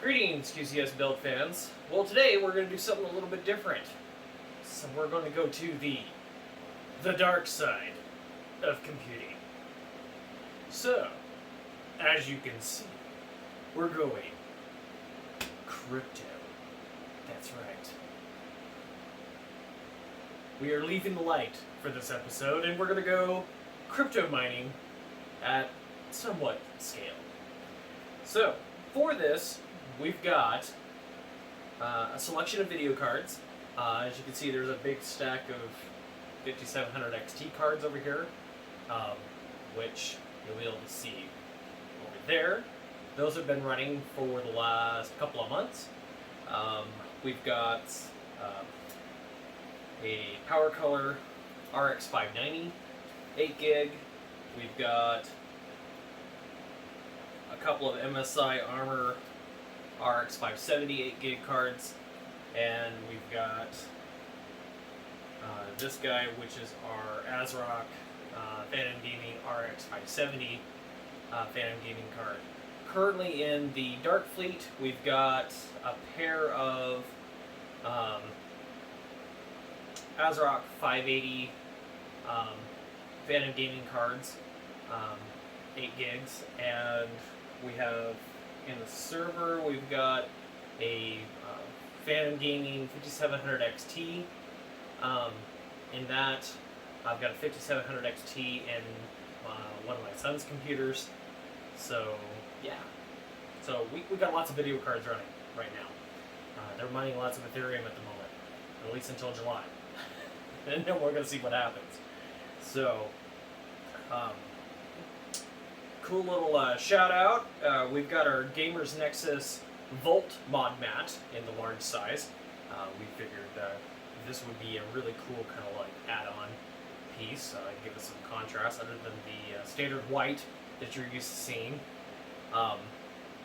Greetings, QCS build fans. Well, today we're going to do something a little bit different. So we're going to go to the dark side of computing. So, as you can see, we're going crypto. That's right. We are leaving the light for this episode, and we're going to go crypto mining at somewhat scale. So, for this, we've got a selection of video cards. As you can see, there's a big stack of 5700 XT cards over here, which you'll be able to see over there. Those have been running for the last couple of months. We've got a PowerColor RX 590, 8 gig. We've got a couple of MSI Armor RX 570 8 gig cards, and we've got this guy, which is our AsRock Phantom Gaming RX 570 Phantom Gaming card. Currently in the Dark Fleet, we've got a pair of AsRock 580 Phantom Gaming cards, 8 gigs, and we have in the server we've got a Phantom Gaming 5700 XT. In that, I've got a 5700 XT in one of my son's computers. So yeah, so we got lots of video cards running right now. They're mining lots of Ethereum at the moment, at least until July. And then we're going to see what happens. So, cool little shout out. We've got our GAMERSNEXUS Volt MODMAT in the large size. We figured this would be a really cool kind of like add-on piece. Give us some contrast other than the standard white that you're used to seeing.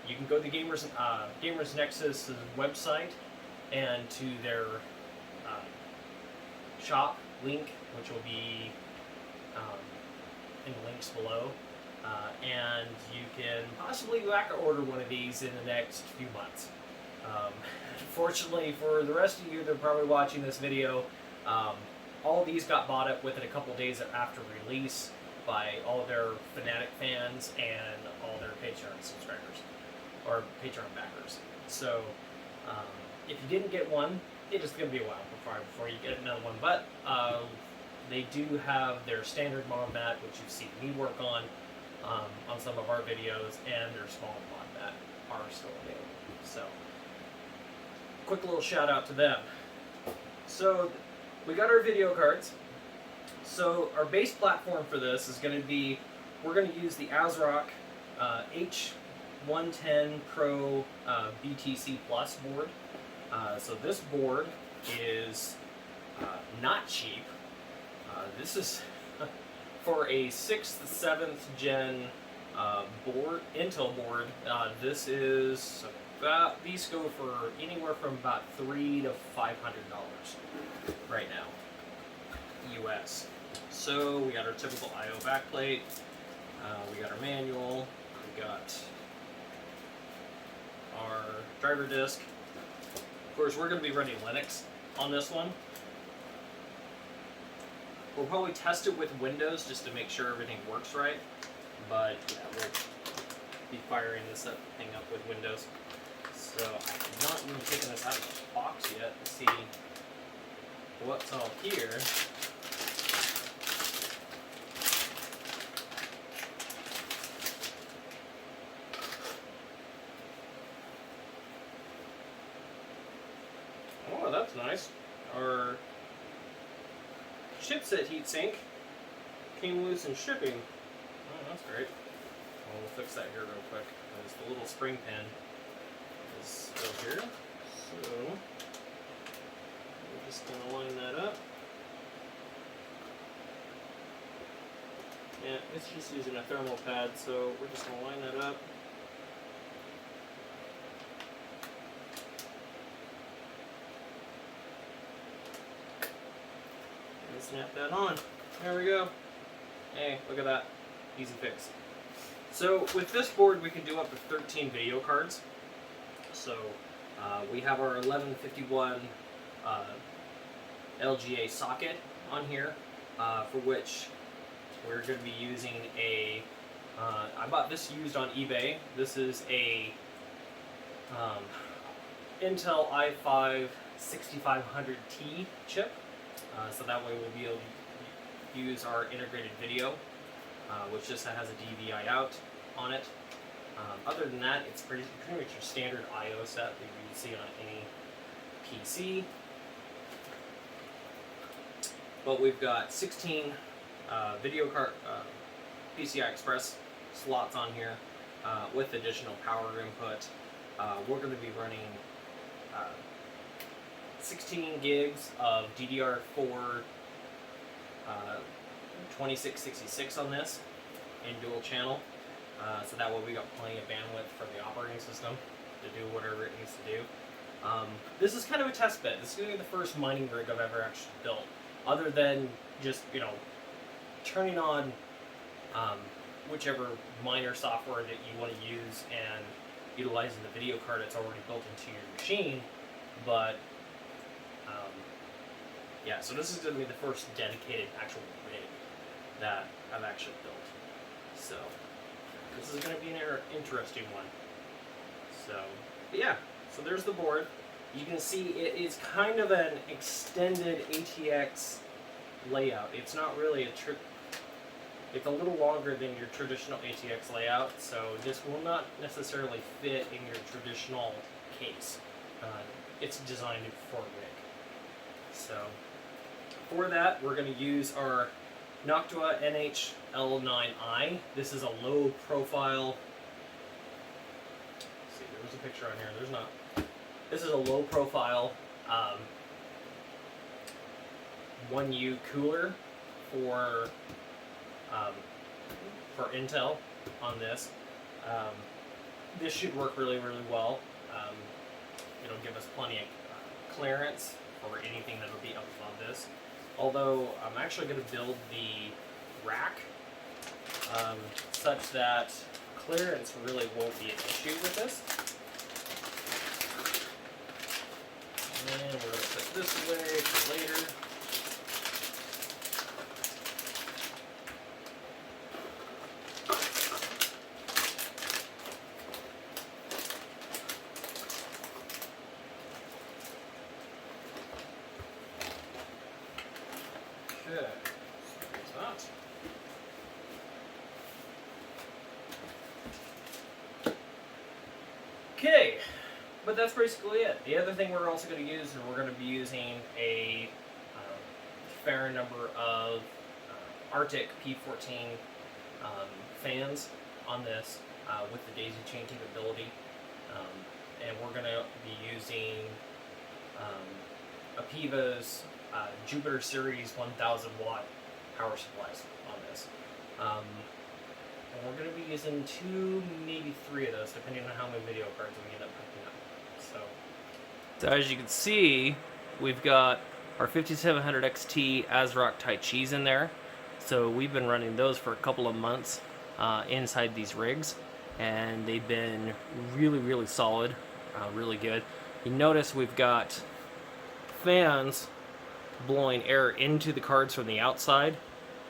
You can go to the GAMERSNEXUS website and to their shop link, which will be in the links below, and you can possibly back order one of these in the next few months. Fortunately for the rest of you that are probably watching this video, all of these got bought up within a couple days after release by all of their Fnatic fans and all their Patreon subscribers or Patreon backers. So if you didn't get one, it's just going to be a while before you get another one, but they do have their standard MODMAT, which you've seen me work on some of our videos, and their small MODMAT are still available. So, quick little shout out to them. So, we got our video cards. So, our base platform for this is going to be, we're going to use the AsRock H110 Pro BTC Plus board. So this board is not cheap. This is for a 6th, 7th gen board, Intel board. This is about, these go for anywhere from about $300 to $500 right now, US. So we got our typical I/O backplate. We got our manual. We got our driver disk. Of course, we're going to be running Linux on this one. We'll probably test it with Windows just to make sure everything works right. But yeah, we'll be firing this thing up with Windows. So I have not even taken this out of the box yet to see what's all here. Oh, that's nice. Our chipset heatsink came loose in shipping. Oh, that's great. Well, we'll fix that here real quick, because the little spring pin is still here. So, we're just going to line that up. Yeah, it's just using a thermal pad, so we're just going to line that up. Snap that on. There we go. Hey, look at that. Easy fix. So with this board, we can do up to 13 video cards. So we have our 1151 LGA socket on here, for which we're going to be using a, I bought this used on eBay. This is a Intel i5 6500T chip, so that way we'll be able to use our integrated video, which just has a DVI out on it. Other than that, it's pretty much your standard I/O set that you would see on any PC. But we've got 16 video card PCI Express slots on here with additional power input. We're going to be running 16 gigs of DDR4 2666 on this in dual channel. So that way we got plenty of bandwidth for the operating system to do whatever it needs to do. This is kind of a test bed. This is going to be the first mining rig I've ever actually built, other than just, you know, turning on whichever miner software that you want to use and utilizing the video card that's already built into your machine. But yeah, so this is going to be the first dedicated actual rig that I've actually built. So this is going to be an interesting one. So, but yeah, so there's the board. You can see it is kind of an extended ATX layout. It's not really it's a little longer than your traditional ATX layout, so this will not necessarily fit in your traditional case. It's designed for rig. So for that, we're going to use our Noctua NH-L9i. This is a low profile. Let's see, there's a picture on here. There's not. This is a low profile 1U cooler for Intel on this. This should work really, really well. It'll give us plenty of clearance for anything that'll be up above this. Although I'm actually going to build the rack such that clearance really won't be an issue with this. And we're going to put this away for later. Okay, so there's that. Okay, but that's basically it. The other thing we're also going to use is we're going to be using a fair number of Arctic P14 fans on this with the daisy chain capability, and we're going to be using Apevia's Jupiter Series 1000 watt power supplies on this. And we're going to be using 2, maybe 3 of those, depending on how many video cards we end up picking up. So as you can see, we've got our 5700 XT AsRock TaiChis in there. So we've been running those for a couple of months inside these rigs, and they've been really, really solid, really good. You notice we've got fans blowing air into the cards from the outside,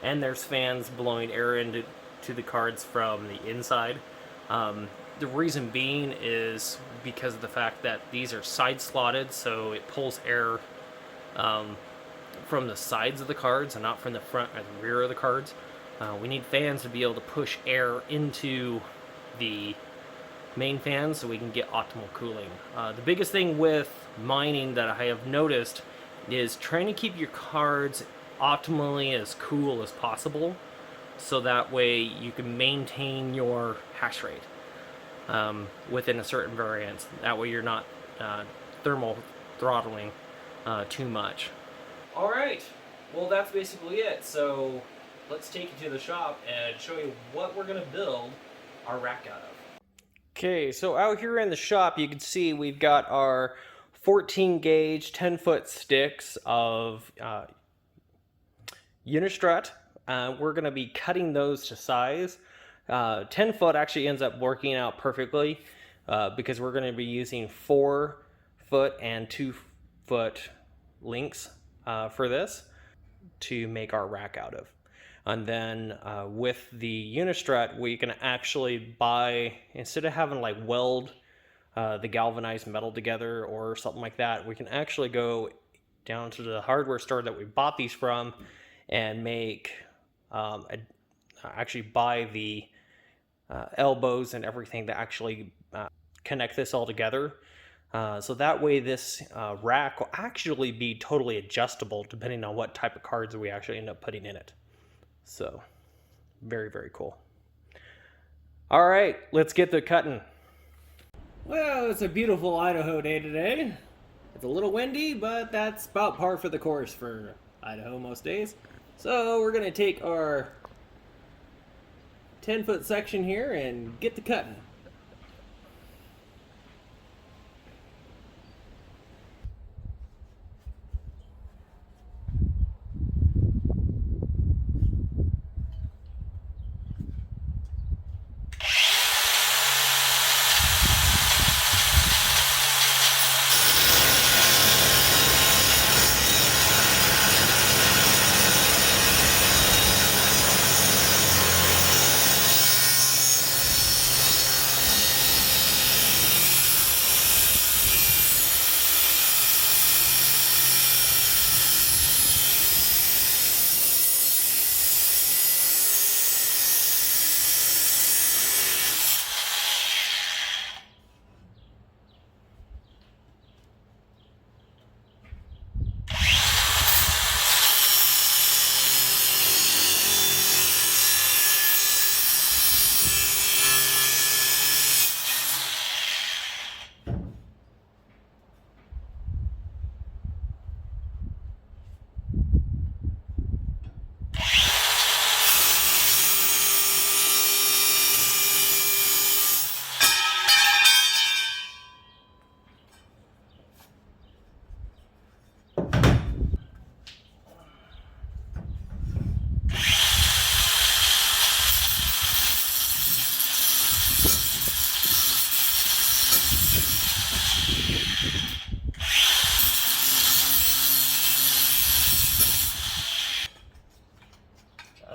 and there's fans blowing air into the cards from the inside. The reason being is because of the fact that these are side slotted, so it pulls air from the sides of the cards and not from the front or the rear of the cards. We need fans to be able to push air into the main fan so we can get optimal cooling. The biggest thing with mining that I have noticed is trying to keep your cards optimally as cool as possible, so that way you can maintain your hash rate within a certain variance. That way you're not thermal throttling too much. Alright, well that's basically it. So let's take you to the shop and show you what we're going to build our rack out of. Okay, so out here in the shop you can see we've got our 14 gauge 10-foot sticks of UniStrut. We're going to be cutting those to size. 10 foot actually ends up working out perfectly. because we're going to be using 4-foot and 2-foot links for this to make our rack out of. And then with the UniStrut, we can actually buy, instead of having like weld the galvanized metal together or something like that, we can actually go down to the hardware store that we bought these from and make actually buy the elbows and everything to actually connect this all together. So that way this rack will actually be totally adjustable depending on what type of cards we actually end up putting in it. So very, very cool. All right, let's get to cutting. Well, it's a beautiful Idaho day today. It's a little windy, but that's about par for the course for Idaho most days. So we're gonna take our 10-foot section here and get to cutting.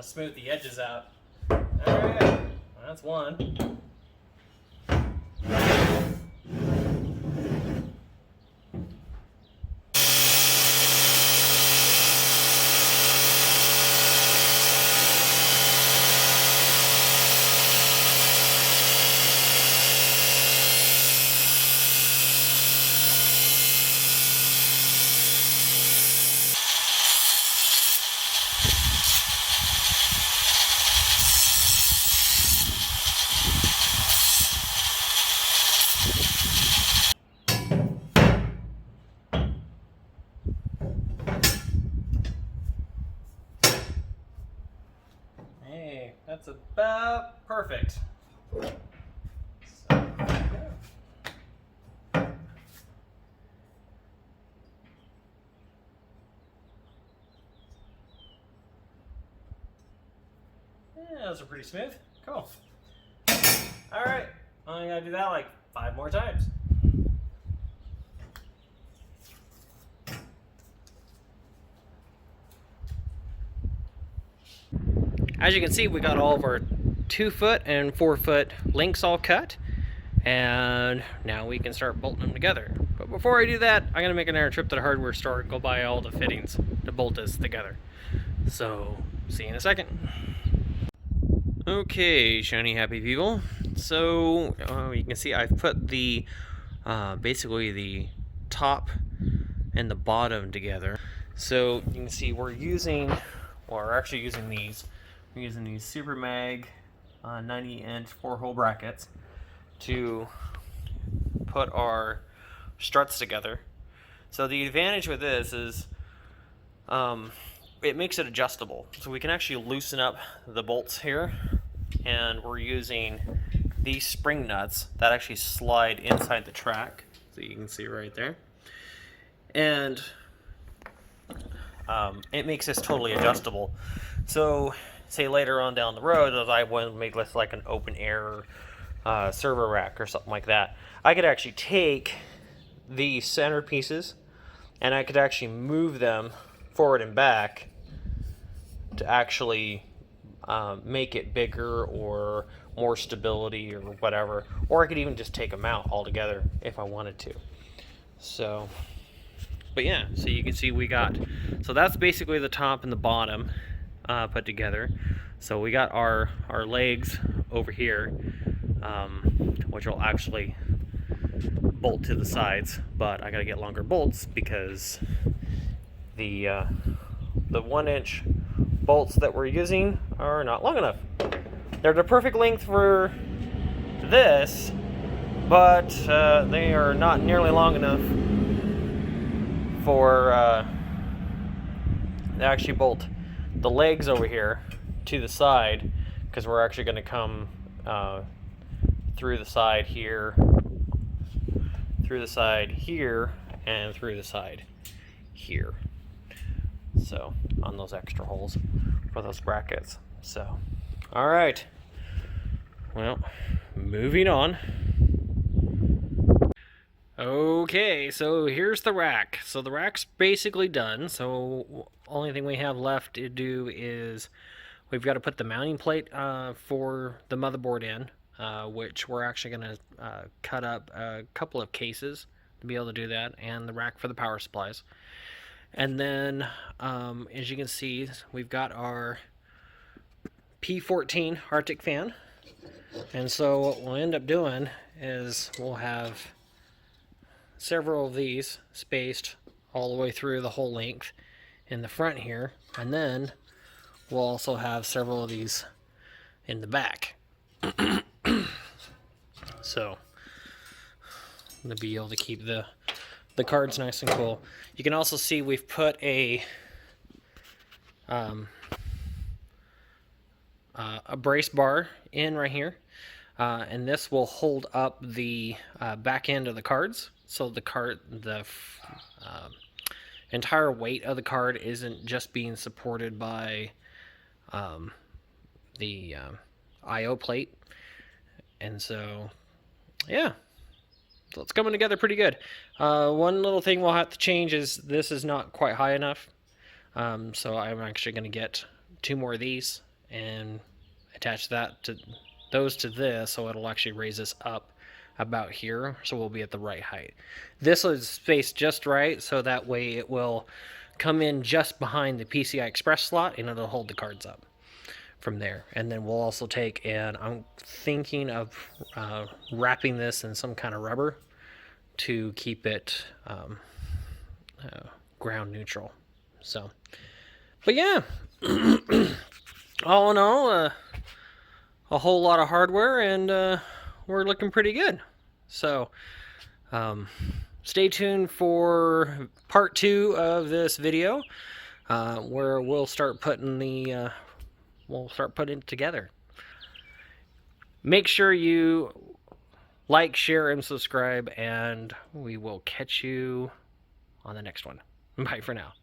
Smooth the edges out. Alright, that's one. That's about perfect. So, there we go. Yeah, those are pretty smooth. Cool. All right, I gotta do that like 5 more times. As you can see, we got all of our 2-foot and 4-foot links all cut, and now we can start bolting them together. But before I do that, I'm gonna make another trip to the hardware store and go buy all the fittings to bolt this together. So, see you in a second. Okay, shiny happy people. So, you can see I've put the, basically the top and the bottom together. So, you can see we're using, or we're actually using these. We're using these Super Mag 90-inch 4-hole brackets to put our struts together. So the advantage with this is it makes it adjustable. So we can actually loosen up the bolts here, and we're using these spring nuts that actually slide inside the track. So you can see right there. And it makes this totally adjustable. So say later on down the road, as I want to make this like an open air server rack or something like that, I could actually take the center pieces and I could actually move them forward and back to actually make it bigger or more stability or whatever. Or I could even just take them out altogether if I wanted to. So, but yeah, so you can see we got, so that's basically the top and the bottom put together. So we got our legs over here, which will actually bolt to the sides, but I gotta get longer bolts because the 1-inch bolts that we're using are not long enough. They're the perfect length for this, but they are not nearly long enough for to actually bolt the legs over here to the side, because we're actually going to come through the side here, through the side here, and through the side here. So on those extra holes for those brackets. So, all right. Well, moving on. Okay, so here's the rack. So the rack's basically done. So only thing we have left to do is we've got to put the mounting plate for the motherboard in, which we're actually going to cut up a couple of cases to be able to do that, and the rack for the power supplies. And then, as you can see, we've got our P14 Arctic fan. And so what we'll end up doing is we'll have several of these spaced all the way through the whole length in the front here. And then we'll also have several of these in the back. So to be able to keep the cards nice and cool. You can also see we've put a brace bar in right here, and this will hold up the back end of the cards, so the entire weight of the card isn't just being supported by the I/O plate. And so, yeah. So it's coming together pretty good. One little thing we'll have to change is this is not quite high enough. So I'm actually going to get 2 more of these and attach those to this, so it'll actually raise this up about here, so we'll be at the right height. This is spaced just right, so that way it will come in just behind the PCI Express slot, and it'll hold the cards up from there. And then we'll also take, and I'm thinking of wrapping this in some kind of rubber to keep it ground neutral. So, but yeah, all in all, a whole lot of hardware, and we're looking pretty good. So stay tuned for part 2 of this video, where we'll start putting it together. Make sure you like, share, and subscribe, and we will catch you on the next one. Bye for now.